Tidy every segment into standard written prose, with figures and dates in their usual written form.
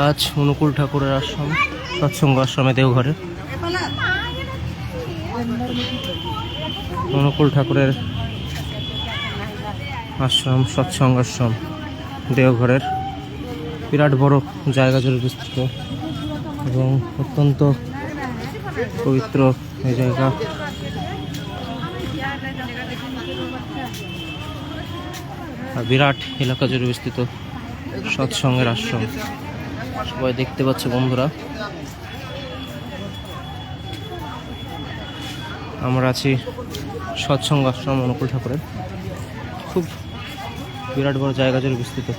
আজ অনুকূল ঠাকুরের আশ্রম, সৎসঙ্গ আশ্রমে দেওঘরে। অনুকূল ঠাকুরের আশ্রম, সৎসঙ্গ আশ্রম দেওঘরের বিরাট বড় জায়গা জুড়ে বিস্তৃত এবং অত্যন্ত পবিত্র এই জায়গা। আর বিরাট এলাকা জুড়ে বিস্তৃত সৎসঙ্গের আশ্রম। সবাই দেখতে পাচ্ছে বন্ধুরা, আমরা আছি সৎসঙ্গ আশ্রম অনুকূল ঠাকুরের। খুব বিরাট বড় জায়গা জুড়ে বিস্তৃত।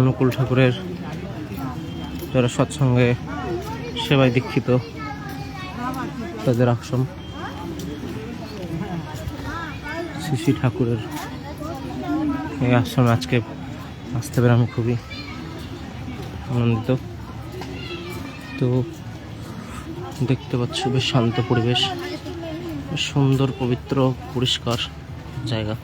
অনুকূল ঠাকুরের যারা সৎসঙ্গে সেবায় দীক্ষিত তাদের আশ্রম। শ্রী ঠাকুরের এই আশ্রমে আজকে আসতে পেরে আমি খুবই আনন্দিত। তো দেখতে পাচ্ছ বেশ শান্ত পরিবেশ, সুন্দর পবিত্র পরিষ্কার জায়গা।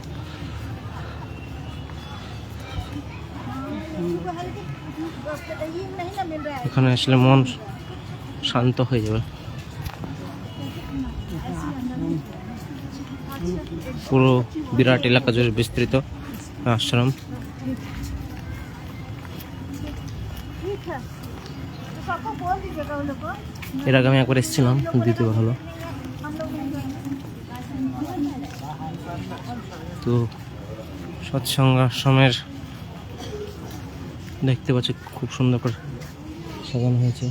এখানে আসলে মন শান্ত হয়ে যাবে। পুরো বিরাট এলাকা জুড়ে বিস্তৃত আশ্রম। এর আগে আমি একবার এসেছিলাম, দ্বিতীয়বার হলো। তো সৎসঙ্গ আশ্রমের দেখতে পাচ্ছি খুব সুন্দর করে সাজানো হয়েছে।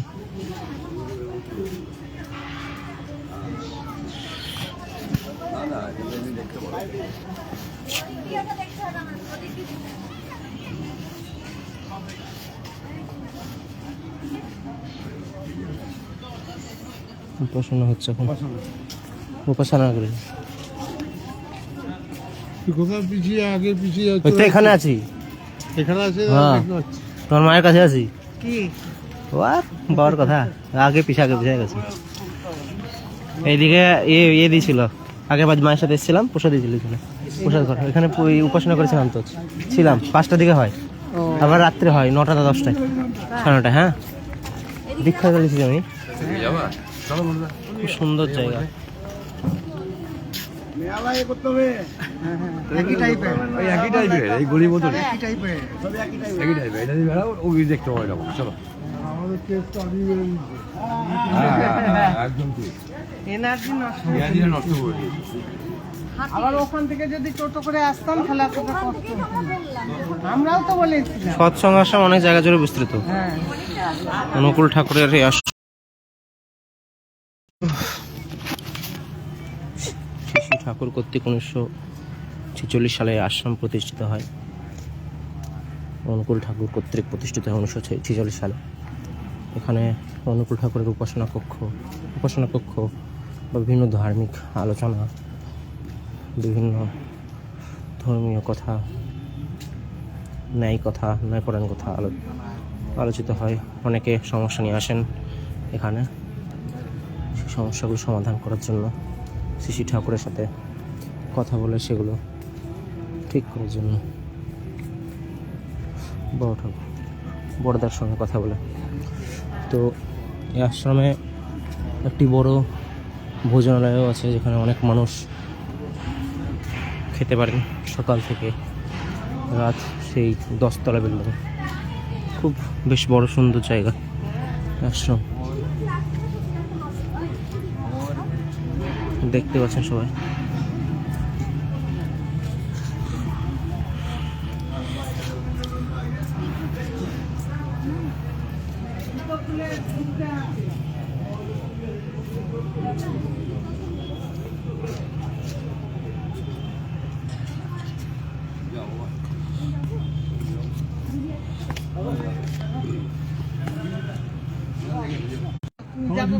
উপাসনা হচ্ছে এখন, উপাসনা করে এখানে আছি, এখানে আছে। তোমার মায়ের কাছে আছি। কি বাবার কথা আগে পিছিয়ে গেছে। এইদিকে এ দিয়েছিল আগের বার মায়ের সাথে এসেছিলাম, প্রসাদ দিয়েছিল প্রসাদ ঘর। এখানে উপাসনা করেছিলাম, তো ছিলাম 5টার দিকে হয়, আবার রাত্রে হয় 9টা 10টায় 9:30। হ্যাঁ, দীক্ষা করেছি আমি। খুব সুন্দর জায়গা। আবার ওখান থেকে যদি টোটো করে আসতাম তাহলে এতটা কষ্ট হতো না। আমরাও তো বলেছিলাম সৎসঙ্গ আশ্রম অনেক জায়গা জুড়ে বিস্তৃত। অনুকূল ঠাকুরের এই আশ্রম শ্রী ঠাকুর কর্তৃক 1946 সালে আশ্রম প্রতিষ্ঠিত হয়। অনুকূল ঠাকুর কর্তৃক প্রতিষ্ঠিত হয় 1946 সালে। এখানে অনুকূল ঠাকুরের উপাসনা কক্ষ বা বিভিন্ন ধার্মিক আলোচনা, বিভিন্ন ধর্মীয় কথা, ন্যায়পরায়ণ কথা আলোচিত হয়। অনেকে সমস্যা নিয়ে আসেন এখানে, সেই সমস্যাগুলো সমাধান করার জন্য শ্রী ঠাকুরের সাথে কথা বলে সেগুলো ঠিক করার জন্য বড়দার সঙ্গে কথা বলে। তো এই আশ্রমে একটি বড় ভোজনালয়ও আছে, যেখানে অনেক মানুষ খেতে পারেন সকাল থেকে রাত। সেই 10 তলা বিল্ডিং, খুব বেশ বড় সুন্দর জায়গা আশ্রম। দেখতে পাচ্ছেন সবাই। যাব